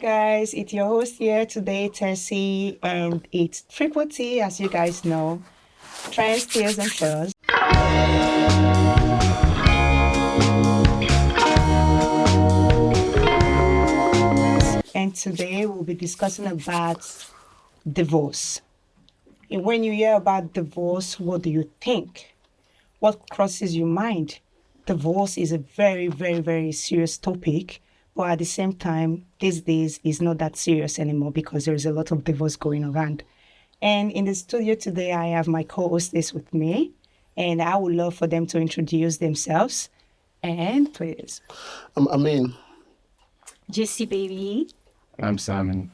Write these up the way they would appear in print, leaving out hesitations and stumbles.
guys, it's your host here today, Tessie, and it's Triple T, as you guys know, Trends, Tears, and Shows. And today we'll be discussing about divorce. And when you hear about divorce, what do you think? What crosses your mind? Divorce is a very, very, very serious topic. But at the same time, these days, it's not that serious anymore because there's a lot of divorce going around. And in the studio today, I have my co-hostess with me. And I would love for them to introduce themselves. And please. I mean, Jesse, baby. I'm Simon.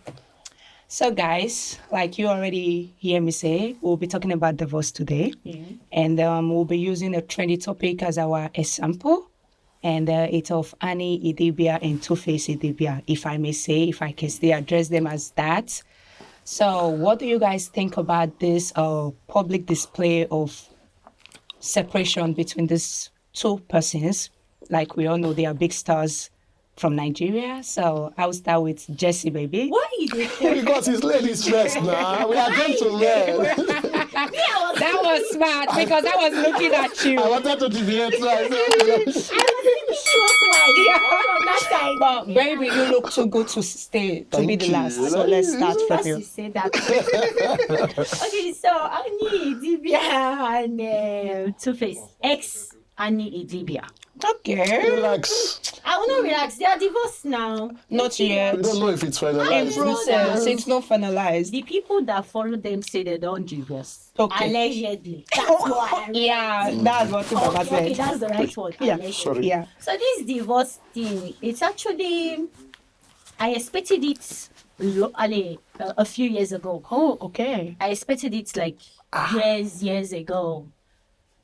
So guys, like you already hear me say, we'll be talking about divorce today. Yeah. And we'll be using a trendy topic as our example. And it's of Annie Idibia and Two-Face Idibia, if I may say, if I can still address them as that. So what do you guys think about this public display of separation between these two persons? Like we all know they are big stars from Nigeria. So I'll start with Jesse, baby. Why you doing because it's ladies first now. We are going to men. That was smart because I was looking at you. I wanted to deviate. So I from that side. But baby, you look too good to stay to be Thank the you. last. So let's start from Just you. to say that. Okay, so Annie Idibia and Two-Face. Ex Annie Idibia. Okay. relax. I will not relax. They are divorced now. Not yet. We don't know if it's In finalized. process, it's not finalized. The people that follow them say they don't divorce. Okay. Allegedly. That's what Yeah, that's what Baba Okay, said. that's the right word. Yeah, Allegedly. Sorry. Yeah. So this divorce thing, it's actually, I expected it a few years ago. Oh, okay. I expected it like years ago.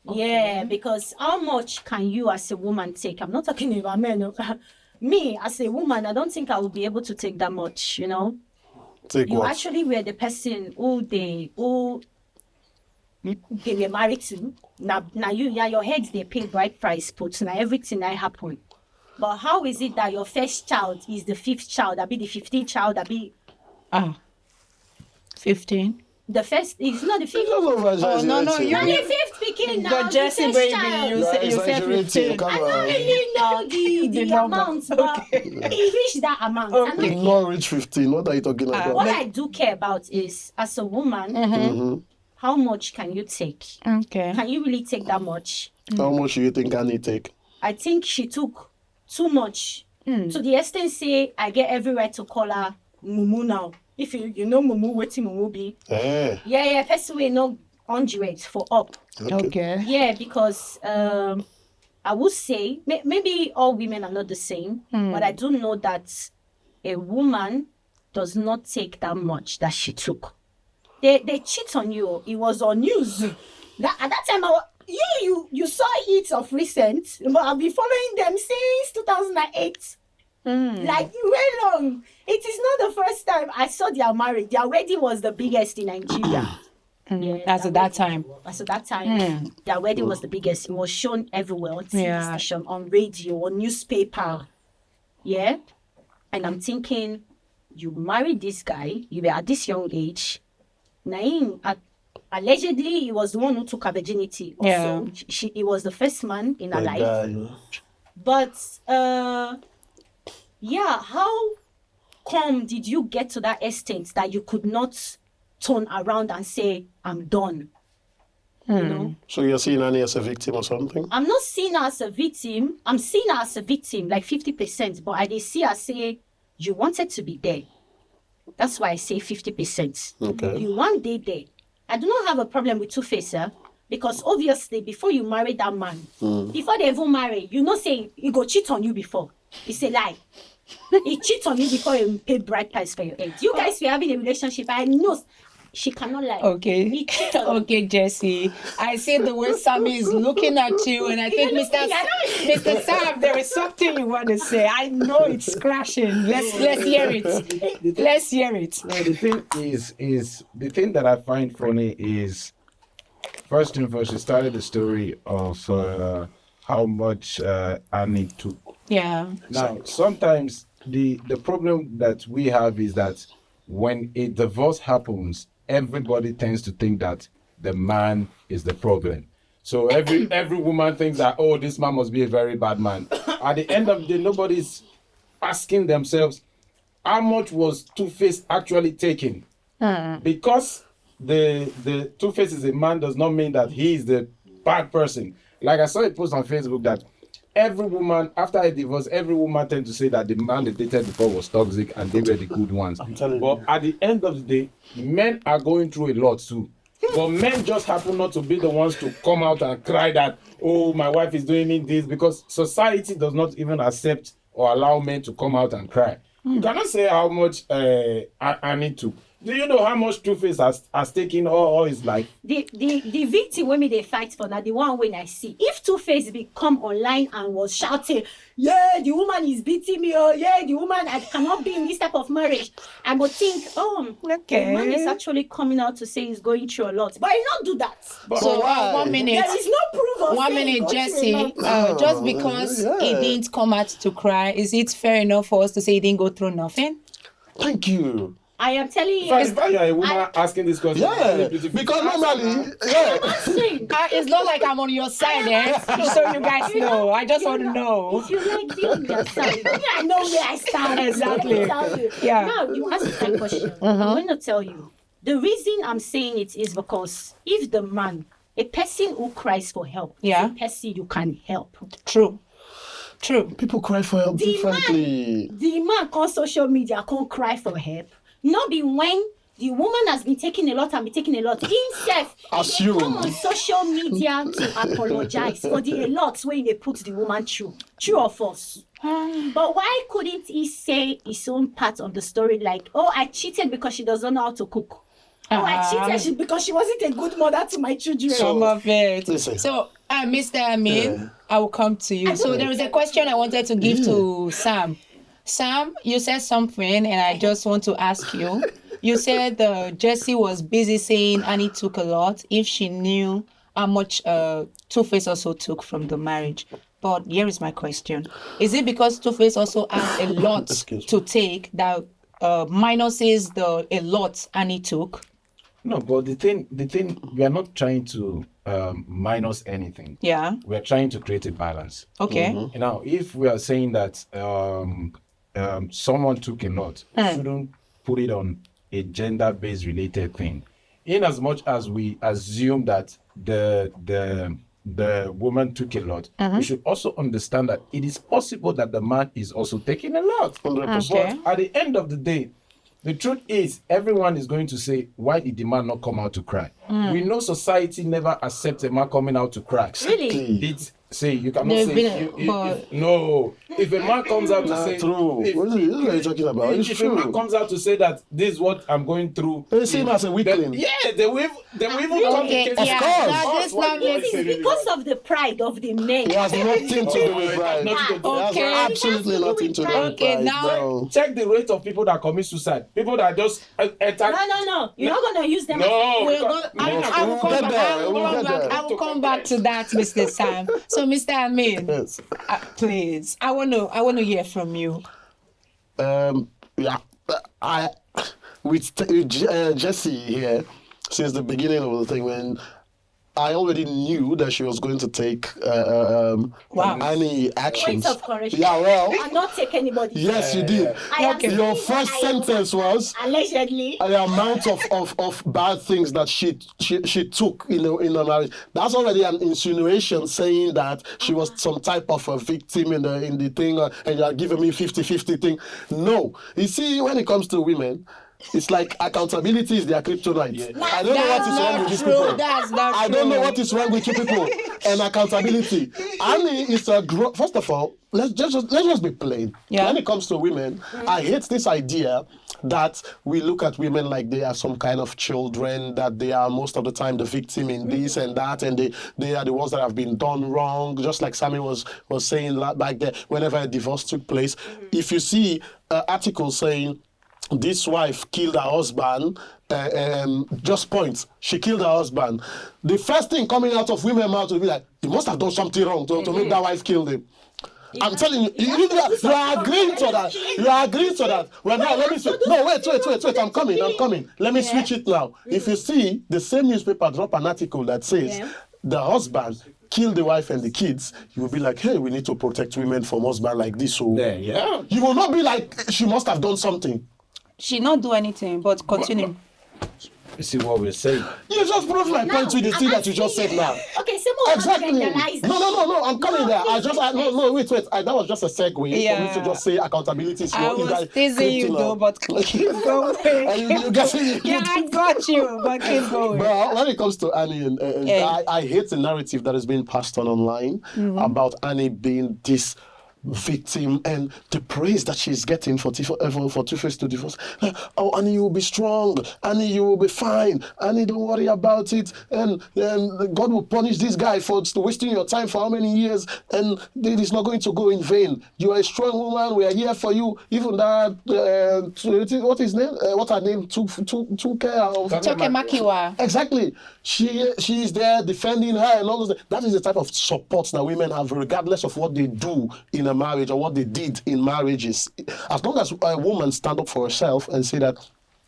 Yeah, because how much can you as a woman take? I'm not talking about men. No. Me as a woman, I don't think I will be able to take that much, you know. Take You what? actually were the person who they were married to. Now your head they pay bride price put now everything that happen. But how is it that your first child is the fifth child, that be the 15th child, that be 15. the first is not the fifth? Oh, no, you- Not the fifth speaking now. But Jesse, the first baby, child. you said 15. Come I don't on. really know the number. amount, but it reached that amount. And Okay. Not reach 15. What are you talking about? what I do care about is, as a woman, how much can you take? Okay. Can you really take that much? How much do you think Annie take? I think she took too much. To the extent, say, I get every right to call her Mumu now. If you know Mumu, waiting Mumu be. Eh. Yeah, person way no 100 for up. Okay. Yeah, because I would say maybe all women are not the same, but I do know that a woman does not take that much that she took. They cheat on you. It was on news. At that time, you saw it of recent, but I've been following them since 2008. Like way long. It is not the first time I saw their marriage. Their wedding was the biggest in Nigeria. Yeah, As at that time. As at that time, their wedding was the biggest. It was shown everywhere on TV Yeah. station, on radio, on newspaper. Yeah, and I'm thinking, you married this guy. You were at this young age. Naim, allegedly, he was the one who took her virginity. Also, he was the first man in her My life. guy. But yeah, how come did you get to that extent that you could not turn around and say, I'm done? You know? So you're seeing Annie as a victim or something? I'm not seeing her as a victim. I'm seeing her as a victim, like 50%. But I did see her say, you wanted to be there. That's why I say 50%. Okay. You want day there. I do not have a problem with Two-Face, because obviously before you marry that man, before they even marry, you know say he go cheat on you before. It's a lie. He cheat on you before you pay bride price for your head. You guys were having a relationship. I know she cannot lie. Okay. He cheated on you. Okay, Jesse. I see the way Sammy is looking at you, and I think Mr. Sam, there is something you want to say. I know it's crashing. Let's hear it. Let's hear it. No, the thing is the thing that I find funny is, first and first, she started the story of how much Annie took. Yeah. Now, sometimes the problem that we have is that when a divorce happens, everybody tends to think that the man is the problem. So every woman thinks that, oh, this man must be a very bad man. At the end of the day, nobody's asking themselves, how much was Two-Face actually taking? Because the Two-Face is a man does not mean that he is the bad person. Like I saw a post on Facebook that every woman, after a divorce, every woman tends to say that the man they dated before was toxic and they were the good ones. telling But at the end of the day, men are going through a lot too. But men just happen not to be the ones to come out and cry that, oh, my wife is doing me this, because society does not even accept or allow men to come out and cry. You cannot say how much I need to. Do you know how much Two-Face has taken all his life? The victim women they fight for now, the one when I see. If Two-Face become online and was shouting, yeah, the woman is beating me, or yeah, the woman, I cannot be in this type of marriage, I would think, oh, Okay. the man is actually coming out to say he's going through a lot. But he not do that. So why? 1 minute. There is no proof of 1 saying he minute, go through a Jesse. lot. Just because he yeah. didn't come out to cry, is it fair enough for us to say he didn't go through nothing? Thank you. I am telling you. If you're a woman asking this question, Yeah, because normally, yeah. Saying, It's not like I'm on your side, so you guys know. I just want to know. if you like being your side, I know where I stand. Exactly. Let me tell you. Yeah. Now you ask that question. I'm going to tell you. The reason I'm saying it is because if the man, a person who cries for help, Yeah. is a person you can help. True. People cry for help differently. The man on social media can't cry for help. Not be when the woman has been taking a lot and be taking a lot. Himself, he Assume. come on social media to apologize for the a lot when they put the woman through. True or false? But why couldn't he say his own part of the story, like, oh, I cheated because she doesn't know how to cook. Oh, I cheated because she wasn't a good mother to my children. Some of it. Listen. So, Mr. Amin, I will come to you. So there is a question I wanted to give to Sam. Sam, you said something, and I just want to ask you. You said Jessie was busy saying Annie took a lot if she knew how much Two-Face also took from the marriage. But here is my question. Is it because Two-Face also has a lot Excuse me. to take that minuses a lot Annie took? No, but the thing, we are not trying to minus anything. Yeah. We are trying to create a balance. Okay. Now, if we are saying that someone took a lot, we shouldn't put it on a gender-based related thing. In as much as we assume that the woman took a lot, we should also understand that it is possible that the man is also taking a lot. 100%. Okay. But at the end of the day, the truth is, everyone is going to say, why did the man not come out to cry? We know society never accepts a man coming out to cry. Really? It's say you cannot They've say been- but- no. If a man comes out to Nah, say true. What are you talking about? It's if a man true. comes out to say that this is what I'm going through, They see him as a weakling. they will even come Okay, against yeah, course. that is not It is because of the pride of the men. It has nothing to do with pride. Nothing to do- It has Okay. absolutely nothing to do with Okay, pride. now- No. Check the rate of people that commit suicide. People that just attack. No. You're not going to use them. No, We'll go, because- I will come We'll get back. there, we'll get there. I will come back to that, Mr. Sam. So, Mr. Amin, Yes. please, I want to hear from you. Yeah, with Jessie here, since the beginning of the thing, when I already knew that she was going to take any actions. Points of correction. Yeah, well, And not take anybody. yes, you did. I am Okay. Your saying first I am- sentence was Allegedly. the amount of bad things that she took in a marriage. That's already an insinuation saying that she was some type of a victim in the thing, and you are giving me 50-50 thing. No, you see, when it comes to women, it's like accountability is their kryptonite. I don't know what is wrong with these people. That's not I true. don't know what is wrong with you people and accountability. Annie is a first of all, let's just be plain. Yeah. When it comes to women, I hate this idea that we look at women like they are some kind of children, that they are most of the time the victim in this and that, and they are the ones that have been done wrong. Just like Sammy was saying back there, whenever a divorce took place, if you see articles saying this wife killed her husband, just points, she killed her husband. The first thing coming out of women's mouth will be like, you must have done something wrong to make that wife kill him. I'm telling you, you are agreeing to that. You are agreeing to that. Well, now let me switch. No, wait. I'm coming. Let me switch it now. If you see the same newspaper drop an article that says the husband killed the wife and the kids, you will be like, hey, we need to protect women from husband like this. So you will not be like, she must have done something. She not do anything, but continue. You see what we're saying? You just proved my point with the thing that you just said now. Okay, someone Exactly. No. I'm coming there. Wait. That was just a segue for me to just say accountability is I was teasing you though, but keep going. you get it. Yeah, I got you, but keep going. But when it comes to Annie, I hate the narrative that is being passed on online about Annie being this victim and the praise that she's getting for Two-Face to divorce. Oh, Annie, you will be strong. Annie, you will be fine. Annie, don't worry about it. And God will punish this guy for wasting your time for how many years, and it is not going to go in vain. You are a strong woman. We are here for you. Even that, what his name? What her name? Toke Makiwa. Exactly. She is there defending her and all those. That is the type of support that women have, regardless of what they do in a marriage or what they did in marriages. As long as a woman stand up for herself and say that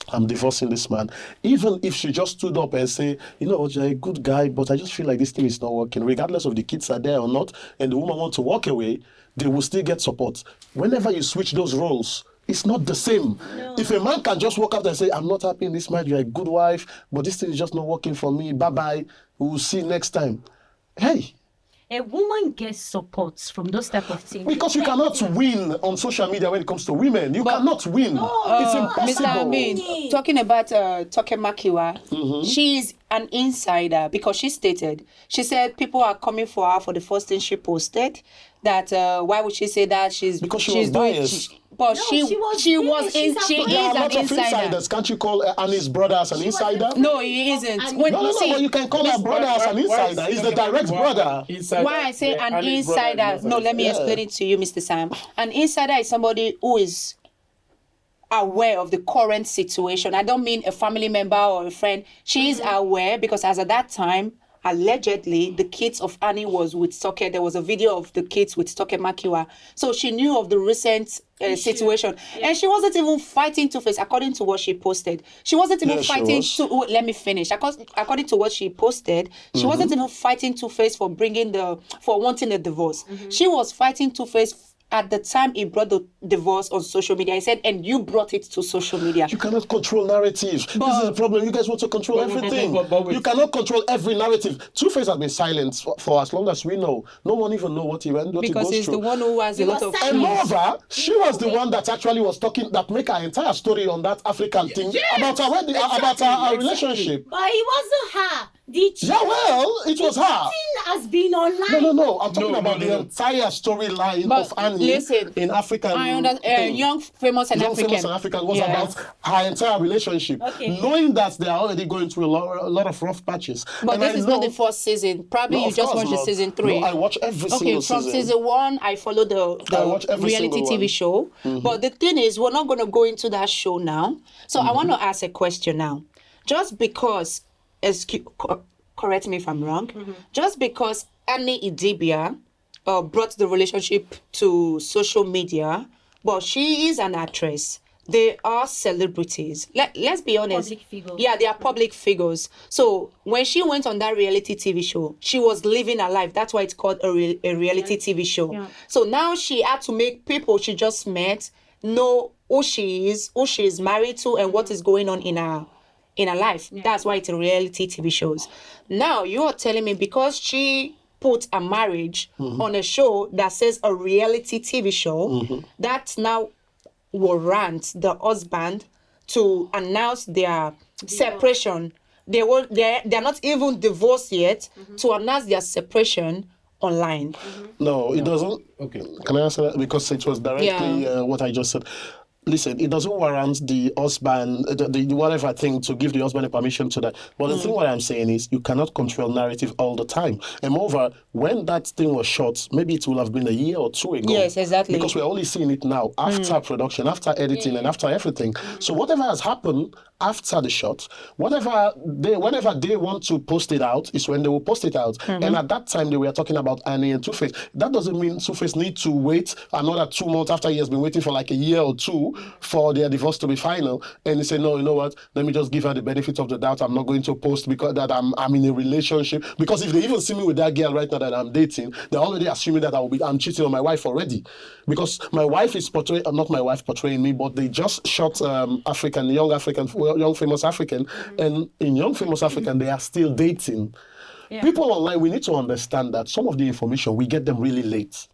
I'm divorcing this man, even if she just stood up and say, you know, you're a good guy, but I just feel like this thing is not working, regardless of the kids are there or not, and the woman wants to walk away, they will still get support. Whenever you switch those roles, it's not the same. No. If a man can just walk up and say, I'm not happy in this marriage, you're a good wife, but this thing is just not working for me, bye-bye, we'll see next time. Hey. A woman gets support from those type of things. Because you cannot win on social media when it comes to women. You cannot win. No, it's impossible. Mr. Amin, talking about Toke Makiwa, she's an insider because she said people are coming for her for the first thing she posted. That why would she say that? Because she was biased. But no, she is an insider. Insiders. Can't you call Annie's brother as an insider? No, he isn't. No, you can call her brother as an insider. He's the direct brother. Why I say an insider? No, let me explain it to you, Mr. Sam. An insider is somebody who is aware of the current situation. I don't mean a family member or a friend. She is aware because as at that time, allegedly, the kids of Annie was with Toke. There was a video of the kids with Toke Makiwa. So she knew of the recent situation. Yeah. And she wasn't even fighting Two-Face, according to what she posted. She wasn't even fighting... let me finish. According to what she posted, she wasn't even fighting Two-Face for wanting a divorce. She was fighting Two-Face at the time he brought the divorce on social media. He said, and you brought it to social media. You cannot control narratives. This is the problem. You guys want to control everything. You cannot control every narrative. Two-Face has been silent for as long as we know. No one even know what he went through. Because he's the one who has a lot of... And moreover, she was the one that actually was talking, that make her entire story on that African thing about her wedding, about her relationship. But it wasn't her. It was her. Thing has been online. No. I'm talking about the entire storyline of Annie in African. Young, famous and African was about her entire relationship. Okay. Knowing that they are already going through a lot of rough patches. But this is not the first season. Probably you just watched the season 3. No, I watch every single season. Okay, from season 1, I follow the reality TV show. But the thing is, we're not going to go into that show now. So I want to ask a question now. Just because... correct me if I'm wrong. Just because Annie Idibia brought the relationship to social media, but she is an actress. They are celebrities. Let's be honest. Public figures. Yeah, they are public figures. So when she went on that reality TV show, she was living her life. That's why it's called a reality TV show. Yeah. So now she had to make people she just met know who she is married to, and what is going on in her life. Yeah. That's why it's a reality TV shows. Now you are telling me because she put a marriage on a show that says a reality TV show, that now warrants the husband to announce their separation. They're not even divorced yet to announce their separation online. No, it doesn't. Okay, can I answer that? Because it was directly what I just said. Listen, it doesn't warrant the husband, the whatever thing, to give the husband a permission to that. But the thing what I'm saying is, you cannot control narrative all the time. And moreover, when that thing was shot, maybe it will have been a year or 2 ago. Yes, exactly. Because we're only seeing it now, after production, after editing, and after everything. So whatever has happened after the shot. Whenever they want to post it out is when they will post it out. And at that time, they were talking about Annie and Two-Face. That doesn't mean Two-Face need to wait another 2 months after he has been waiting for like a year or two for their divorce to be final. And he said, no, you know what? Let me just give her the benefit of the doubt. I'm not going to post because that I'm in a relationship. Because if they even see me with that girl right now that I'm dating, they're already assuming that I'm cheating on my wife already. Because my wife is portraying, not my wife portraying me, but they just shot Young Famous African, and in Young Famous African, they are still dating. Yeah. People online, we need to understand that some of the information, we get them really late.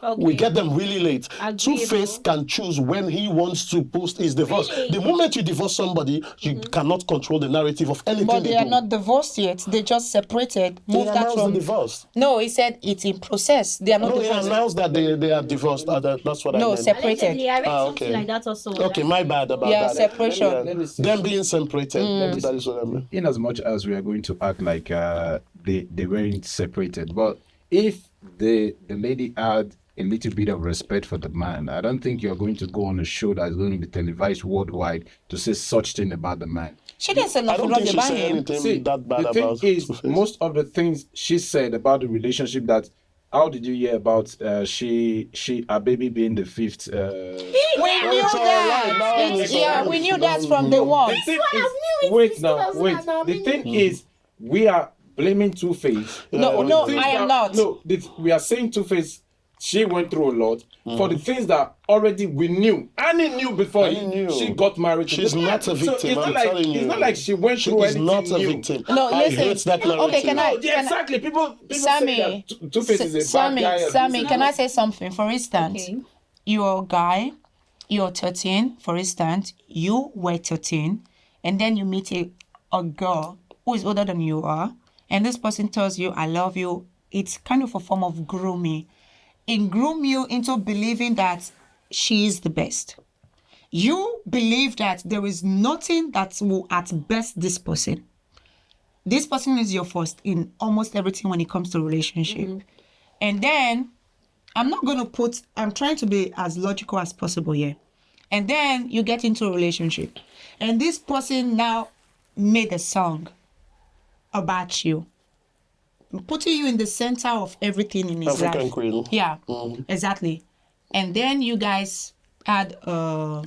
Okay. We get them really late. Agreeable. Two-Face can choose when he wants to post his divorce. Really? The moment you divorce somebody, you cannot control the narrative of anything But they are do. not divorced yet. They just separated. They Moved that announced the from. divorce. No, he said it's in process. They are not No, he divorced. announced that they are divorced. That's what I No, meant. separated. Allegedly, I read something okay. like that also. Okay, my bad about Yeah, that. separation. Let me see. Them being separated. That is what I mean. In as much as we are going to act like they weren't separated, but if the lady had a little bit of respect for the man, I don't think you're going to go on a show that's going to be televised worldwide to say such thing about the man. She didn't say I nothing don't wrong think she about said him. anything See, that bad the thing about is, Two-Face. most of the things she said about the relationship that, how did you hear about her baby being the fifth? We knew it's all that. right. No, it's all Yeah, right. we knew that from day one. The thing I is, knew it wait since now, wait. 2009. The thing is, we are blaming Two-Face. No, no, Things I am that- not. No, we are saying Two-Face. She went through a lot for the things that already we knew. Annie knew before Annie knew. she got married. She's not a victim, So it's not I'm like, telling you. It's not like she went She through is anything not a new. victim. No, I listen. hate that narrative. Okay, can I? Yeah, exactly. People Sammy, say that Two-Face is a Sammy, bad guy. and Sammy, this can and I say something? For instance, Okay. you're a guy, you're 13, for instance, you were 13, and then you meet a girl who is older than you are, and this person tells you, I love you. It's kind of a form of grooming. It groom you into believing that she is the best. You believe that there is nothing that will at best this person. This person is your first in almost everything when it comes to relationship. And then I'm trying to be as logical as possible here. And then you get into a relationship. And this person now made a song about you, putting you in the center of everything in his African life. queen. Yeah, exactly. And then you guys had a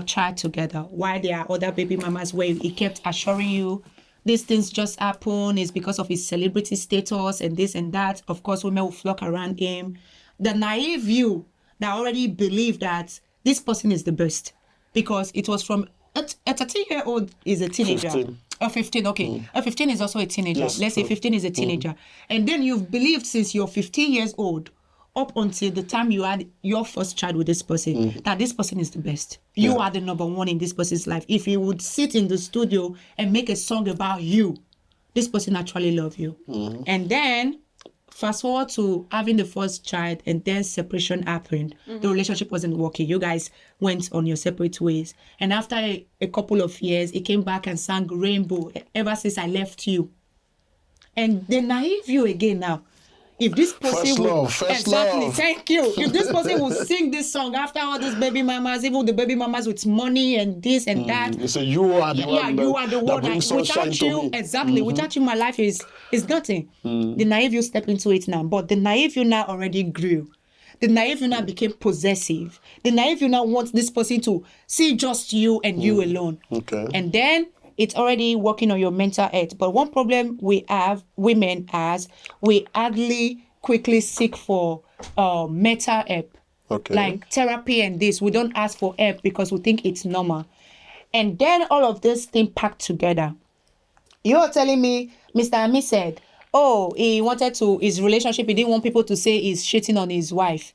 child together while there are other baby mamas where he kept assuring you these things just happen, it's because of his celebrity status and this and that. Of course, women will flock around him. The naive you that already believe that this person is the best because it was from a 13-year-old is a teenager. 15. A 15, okay. A 15 is also a teenager. Yes, Let's say true. 15 is a teenager. And then you've believed since you're 15 years old up until the time you had your first child with this person, that this person is the best. You are the number one in this person's life. If he would sit in the studio and make a song about you, this person actually love you. And then fast forward to having the first child and then separation happened. The relationship wasn't working. You guys went on your separate ways. And after a couple of years, he came back and sang Rainbow, Ever Since I Left You. And the naive you again now. If this person First would, love, first exactly, love. thank you. If this person would sing this song after all these baby mamas, even the baby mamas with money and this and that, You say you are the one you are the one that brings that sunshine without to you, me. exactly, without you, my life is nothing. The naive you step into it now, but the naive you now already grew. The naive you now became possessive. The naive you now wants this person to see just you and you alone. Okay. And then it's already working on your mental health. But one problem we have, women has, we hardly quickly seek for mental help. Okay. Like therapy and this. We don't ask for help because we think it's normal. And then all of this thing packed together. You're telling me, Mr. Ami said, his relationship, he didn't want people to say he's cheating on his wife.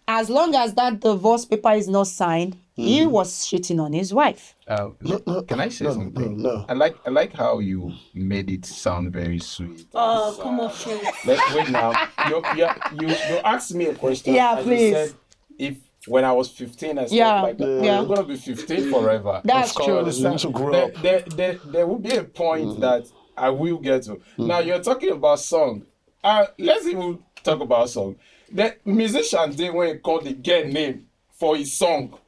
As long as that divorce paper is not signed, he was cheating on his wife. Can I say something? no. I like how you made it sound very sweet. Oh, come on, friend. Wait now. You asked me a question. Yeah, and please. You said if when I was 15 and stuff Yeah, like that, yeah. you're gonna be 15 forever. That's Of course, true. you need to grow up. There will be a point that I will get to. Now you're talking about song. Let's even talk about song. The musician did when he called the girl name for his song.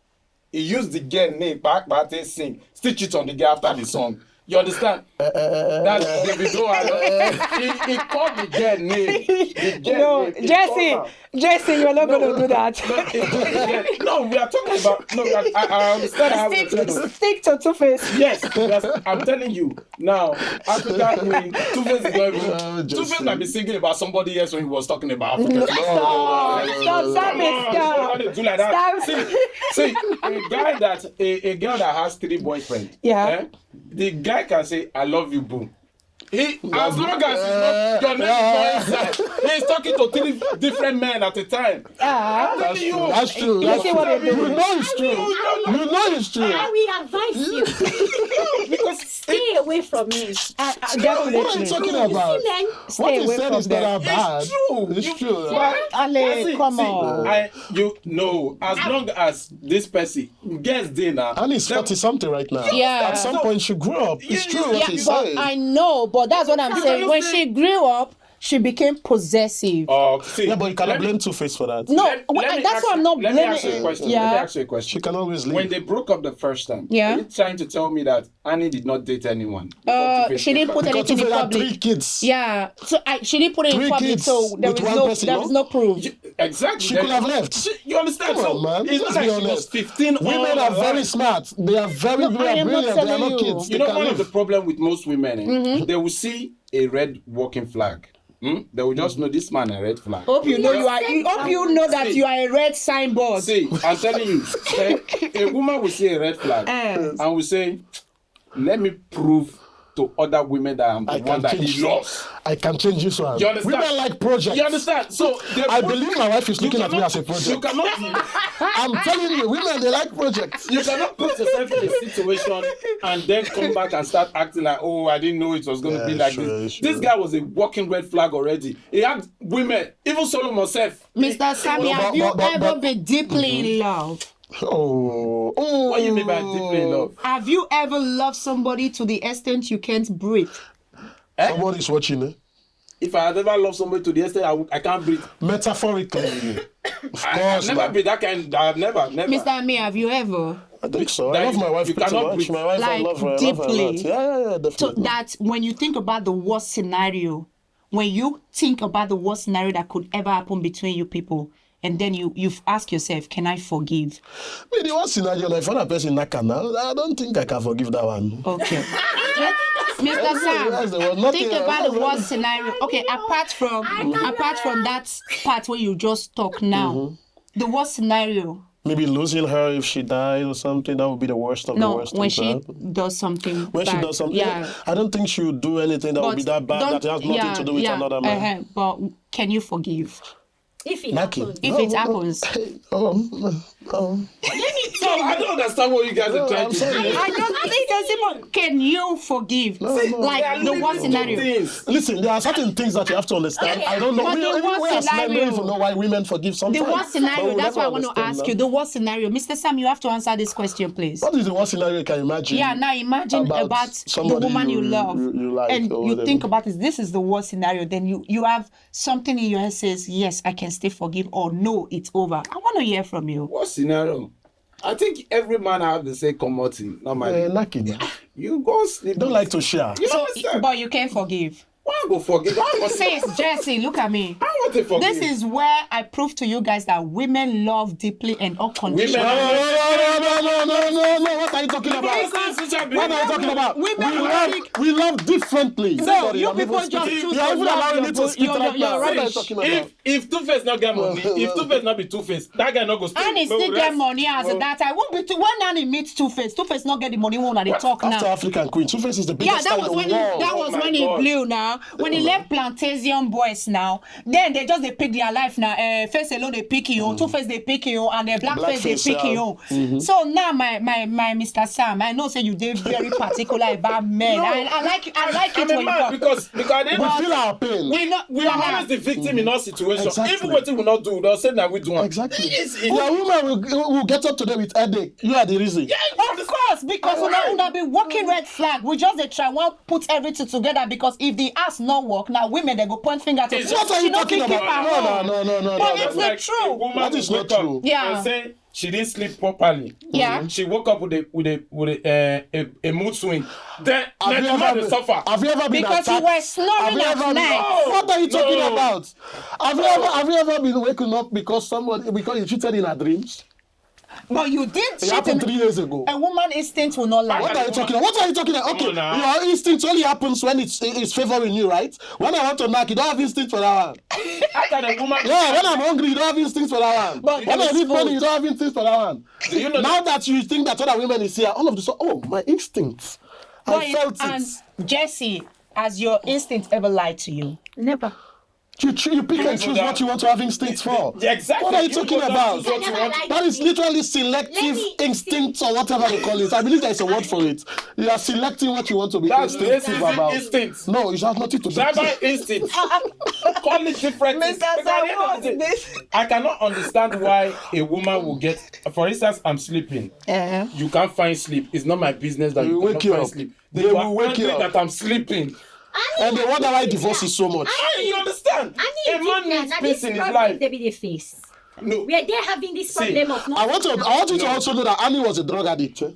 he used the girl name back sing, stitch it on the girl after the song. You understand? That's Davido. He called the girl name. The girl name. Jesse, you're not going to do that. No, we are talking about. No, I understand how Stick to Two-Face. Yes, I'm telling you. Now, after that, Two-Face is not even. Two-Face might be singing about somebody else when he was talking about Africa. Stop it. Do like that. See, a girl that has 3 boyfriends. Yeah. The guy can say, "I love you, boo." As long as your name is not inside, he's talking to 3 different men at a time. That's true. You see what they do? You know it's true. You know it's true. I will advise you. Because stay away from me. What are you talking about? What you said is not bad. It's true. It's true. Ale, come on. As long as this person gets dinner. And he's 40-something right now. Yeah. At some point, she grew up. It's true what he but said. I know, but that's what I'm saying. When she grew up, she became possessive. Yeah, but you cannot blame Two-Face for that. No, that's why I'm not blaming. Let me ask you a question. Yeah. Let me ask you a question. She can always leave. When they broke up the first time, Yeah. are you trying to tell me that Annie did not date anyone? She didn't put Because anything in Two-Face had public. 3 kids. Yeah, so she didn't put it in 3 public, kids so there with is one no person, there no? is no proof. Exactly. She could have left. You understand? Come on, man. It's Let's not be like she was honest. 15. Women are very smart. They are very, I very am not brilliant. They are telling not you. kids. You They know, can one of the live. problem with most women, they will see a red walking flag. They will just know this man a red flag. Hope you know that you are a red signboard. See, I'm telling you, a woman will see a red flag and will say, "Let me prove to other women that I'm the one that he loves." I can change this one. You understand? Women like projects. You understand? So I believe my wife is looking at me as a You project. cannot. I'm telling you, women, they like projects. You cannot put yourself in a situation and then come back and start acting like, "Oh, I didn't know it was going to be like this." Sure. This guy was a walking red flag already. He had women, even Solomon self. Mr. Sammy, have you but- ever been deeply in love? Oh. What do you mean by deeply in love? Have you ever loved somebody to the extent you can't breathe? Somebody's watching, eh? If I had ever loved somebody to the extent I can't breathe. Metaphorically. Of I've course, never man. been that kind. I've never. Mr. Ami, have you ever? I think so. That I love you- my wife you pretty cannot much. breathe. My wife, I Like, love her. I love her a deeply. lot. Yeah, So definitely. that when you think about the worst scenario, when you think about the worst scenario that could ever happen between you people, and then you ask yourself, can I forgive? I mean, the one scenario, like, for a person in canal, I don't think I can forgive that one. Okay. Mr. that's the one. Sam, Nothing think else. about the worst scenario. Okay, apart from that part where you just talk now, the worst scenario. Maybe losing her if she dies or something, that would be the worst of the No, worst. when things to she happen. does something When she bad. does something, Yeah. I don't think she would do anything that would be that bad that has nothing to do with another man. But can you forgive If it Naki. happens. if it happens? So I don't understand what you guys are trying to do. I don't think there's even. Can you forgive? Like the worst scenario. Listen, there are certain things that you have to understand. I don't know. But the worst We as men don't scenario- even know why women forgive The sometimes. worst scenario. But we'll That's why I never want to understand ask that. you. The worst scenario, Mr. Sam. You have to answer this question, please. What is the worst scenario you can imagine? Yeah, now imagine about the somebody woman you love, you like and or you whatever. think about this is the worst scenario. Then you have something in your head says, yes, I can still forgive, or no, it's over. I want to hear from you. What scenario? I think every man have the same commodity. Normally, Lucky, man. you go sleep. Don't like to share. You So, understand? but you can forgive. Why go forgive? Why go Sis, Jesse, look at me. I want to forgive. This is where I prove to you guys that women love deeply and unconditionally. No. What are you talking about? What are you talking about? We love differently. No, Sorry, you I'm people even just speaking. choose You're to even love allowing me your to speak your- right your now. What are you rubbish. talking about? If Two-Face not get money, if Two-Face not be Two-Face, that guy not go stay. Annie still get money as that. I won't be when Annie meets Two-Face. Two-Face not get the money when they talk After now. African Queen, Two-Face is the Yeah, biggest that star was in when the he, world. that was my when he God. blew now. When he left Plantation Boys now, then they pick their life now. Face alone they pick you, Two-Face they pick you, and the Blackface they Blackface, pick yeah. you. So now my Mr. Sam, I know say you did very particular about men. I like it I'm when a you man talk. because We feel our pain. we are always the victim in all situations. Exactly. Even what we will not do, they'll say that we do. Exactly. It's- Your woman will get up today with headache. You are the reason. Of course, course, because una be working red flag. We just dey try one put everything together because if the ass not work, now women they go point finger to. What are you talking about? No. But it's the truth. That is not true. Yeah. And say she didn't sleep properly. Yeah. She woke up with a mood swing. Then Have you ever been, suffer. have you ever been Because you attacked? were snoring Have you at ever night. What are you talking No. about? Have you ever been waking up because you cheated in her dreams? But you did It cheat. happened 3 years ago. A woman instinct will not lie. What are you talking about? Okay, Come on now. your instinct only happens when it's favoring you, right? When I want to knock, you don't have instinct for that one. After the woman. Yeah, when I'm hungry, you don't have instinct for that one. But When I it's need money, food. you don't have instinct for that one. Do you know Now that you think that other women is here, all of this, oh, my instincts. I felt and it. Jesse, has your instinct ever lied to you? Never. You pick and choose what you want to have instincts for. Exactly. What are you talking go down about? to what you want. That is literally selective instincts or whatever they call it. I believe there is a word for it. You are selecting what you want to be That's instinctive racism about. instincts. No, it has nothing to do. Tribal instinct. Call it different. things. Mr. Because at the end of the day, I cannot understand why a woman will get. For instance, I'm sleeping. You can't find sleep. It's not my business that you wake cannot you find up. sleep. They You will are wake you angry up. that I'm sleeping. And they wonder why divorce is so much. You understand? A man needs peace in his life. They be the face. No. We are there having this problem of not. I want you to also know that Annie was a drug addict. So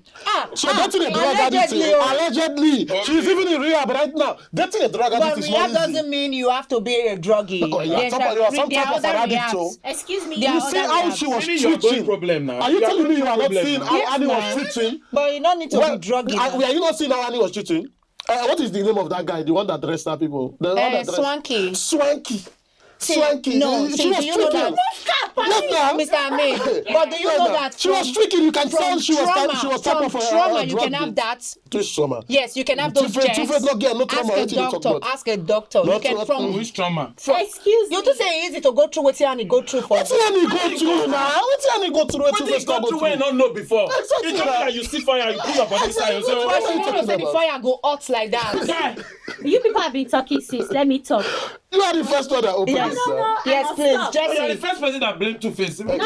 dating a drug addict, allegedly, she's even in rehab right now. Dating a drug But addict is rehab not easy. doesn't mean you have to be a druggie. Oh, yeah, you are some type of an addict, so. Excuse me. There You are see other how rehabs. she was Maybe you are going treating. problem now. Are you telling me you are not problem seeing now. how Yes, Annie ma'am. was treating? But you don't need to be druggy. Are you not seeing how Annie was treating? What is the name of that guy? The one that dressed up people? The one that dressed... Swanky. Swanky. No, She was do you know tricking. that? Yes, Mr. Amin, but do you know that she was tricking? You can tell from she was type of trauma, a you drug can have deal. that. Twist trauma. Yes, you can have those Two-face checks. not get no trauma. Ask a What you talk doctor. about? Ask a doctor. You Not can what- from. Which trauma? Excuse You me. to say easy to go through what you go through for. What's Annie go through now? What's Annie go through? What did you go through when you not know before? Exactly. You just like you see fire, you put your body inside, you say, But What she are you never talking said the about? fire go hot like that. "Guy, You people have been talking since. Let me talk. You are the first one that opened Yes. this. Yes, I please, must stop. you are the Jesse. first person that blame Two-Face. No,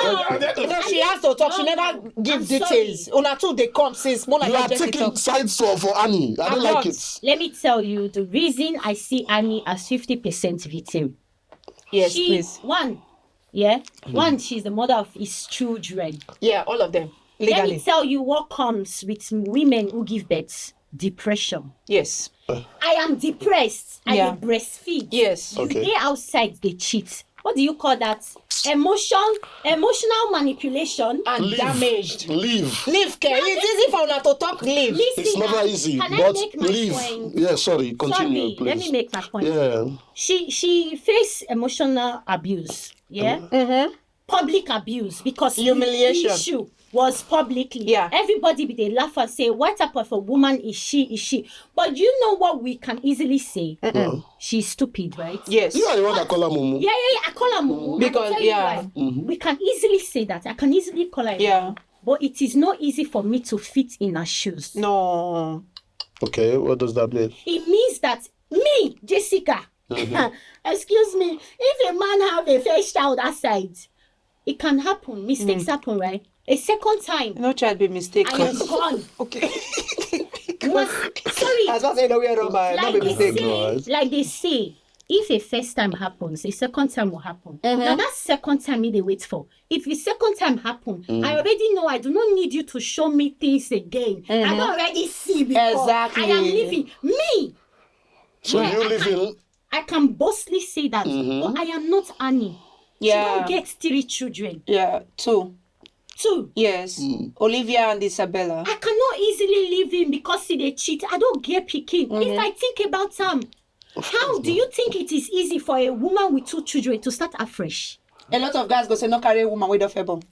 she has to talk. She never give details. Una two they come since. Mona You are just taking talk. sides for Annie. I don't I'm like not. it. Let me tell you the reason I see Annie as 50% victim. Yes, She please. one, she's the mother of his children. Yeah, all of them Let me legally. tell you what comes with women who give birth: depression. Yes. I am depressed. Yeah. I dey breastfeed. Yes. You Okay. dey outside, they cheat. What do you call that? Emotional manipulation. And damaged. Leave. Leave care. It's easy for una to talk leave. Listen, It's never easy, can I but make my leave. point? Yeah, sorry. Continue, Sorry, please. let me make my point. Yeah. She faced emotional abuse. Yeah. Mm-hmm. Public abuse because Humiliation. the issue was publicly. Yeah. Everybody be they laugh and say, what type of a woman is she? Is she? But you know what we can easily say? She's stupid, right? Yes. You are the one that call her Mumu. Yeah. I call her Mumu. Because, I'll tell you yeah. why. We can easily say that. I can easily call her. Yeah. Mumu. But it is not easy for me to fit in her shoes. No. Okay, what does that mean? It means that me, Jessica, excuse me, if a man have a first child outside, it can happen. Mistakes happen, right? A second time, No child be mistaken. I am gone. Okay. Sorry. As well say no way rubber, Like not be they, mistake. say, Right. like they say, if a first time happens, a second time will happen. Now that second time me they wait for. If the second time happen, I already know I do not need you to show me things again. I don't already see before. Exactly. I am living. Me, So Yeah, you live in... I can boastly say that. But I am not Annie. Yeah. She don't get 3 children. Yeah, 2. 2. Yes. Olivia and Isabella. I cannot easily leave him because he they cheat. I don't get picking. If I think about them, how do you think it is easy for a woman with 2 children to start afresh? A lot of guys go say no carry a woman with a fable.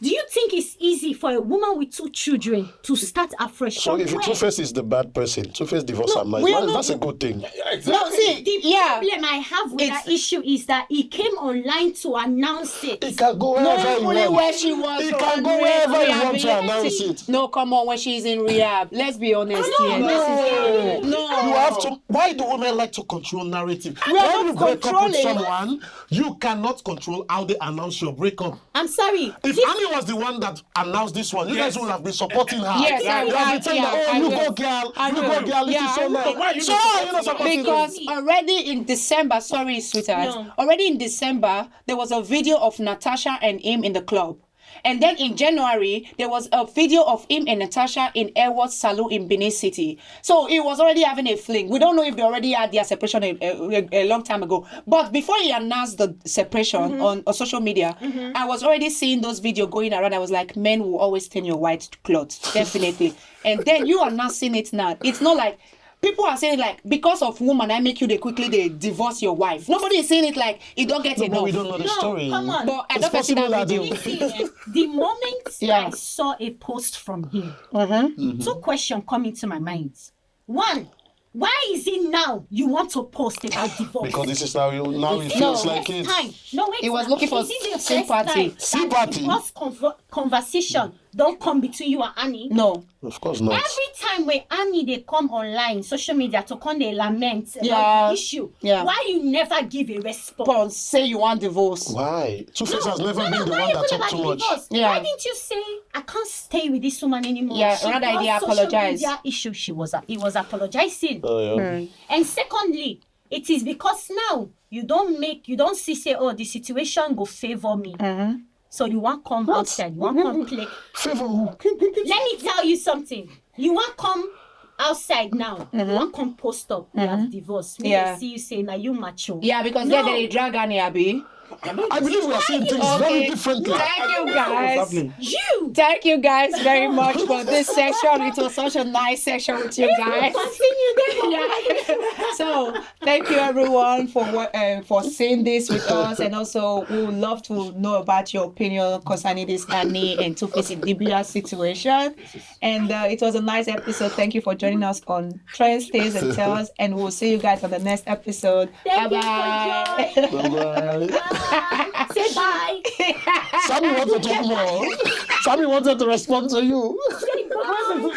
Do you think it's easy for a woman with 2 children to start afresh? So if Two-Face is the bad person, Two-Face divorce her mind, we are not- that's a good thing. No, see, The yeah. problem I have with that issue is that he came online to announce it. He can go wherever he Only where wants. she was. He on can go wherever he rehab. wants to announce it. No, come on, when she's in rehab. Let's be honest here. No. No. You have why do women like to control narrative? We are When you not break up with controlling. someone, you cannot control how they announce your breakup. I'm sorry. If Annie was the one that announced this one, you guys would have been supporting her. Yes, you I would will. have been saying, Yeah, oh, I you will. go girl, I you will. go girl, this Yeah, is so I will. nice. But why are you So not why are you not supporting supporting Because already in December, sorry, sweetheart, No. already in December, there was a video of Natasha and him in the club. And then in January, there was a video of him and Natasha in Airworld Salon in Benin City. So he was already having a fling. We don't know if they already had their separation a long time ago. But before he announced the separation on social media, I was already seeing those videos going around. I was like, men will always stain your white clothes, definitely. And then you are not seeing it now. It's not like people are saying like, because of woman, I make you they divorce your wife. Nobody is saying it like it don't get No, enough. but we don't know the story. Come on. But I It's don't see that possible that video. they- See, the moment Yeah. I saw a post from him, Mm-hmm. two questions come into my mind. One, why is it now you want to post about divorce? Because this is how it feels like it. Time. No, wait. He was now. looking for Is it the first sympathy. time that Sympathy? the first conversation don't come between you and Annie? No. Of course not. Every time when Annie they come online, social media to come they lament about Yeah. the issue. Yeah. Why you never give a response? Paul, say you want divorce. Why? Two-Face has never been the why one you that put talked about too the much. divorce? Yeah. Why didn't you say I can't stay with this woman anymore? Yeah, She rather brought he social apologize. media issue. He was apologizing. Oh, yeah. And secondly, it is because now you don't see say, oh, the situation go favor me. So you want come outside, you want come play. Favor who? Let me tell you something. You want come outside now. You want come post up. You have divorced. We Yeah. see you say now you macho. Yeah, because No. they drag Annie, Abi. I believe we are seeing things very differently. Thank you guys. happening? You Thank you guys very much for this section. It was such a nice section with you guys. continue then. Yeah. So thank you everyone for seeing this with us, and also we would love to know about your opinion concerning this Annie and Two-Face Idibia situation. And it was a nice episode. Thank you for joining us on Trends, Stays and Tells, and we'll see you guys on the next episode. Thank you Bye for bye. joining. Bye-bye. Say bye. Sammy wanted to talk more. Sammy wanted to respond to you. Say bye.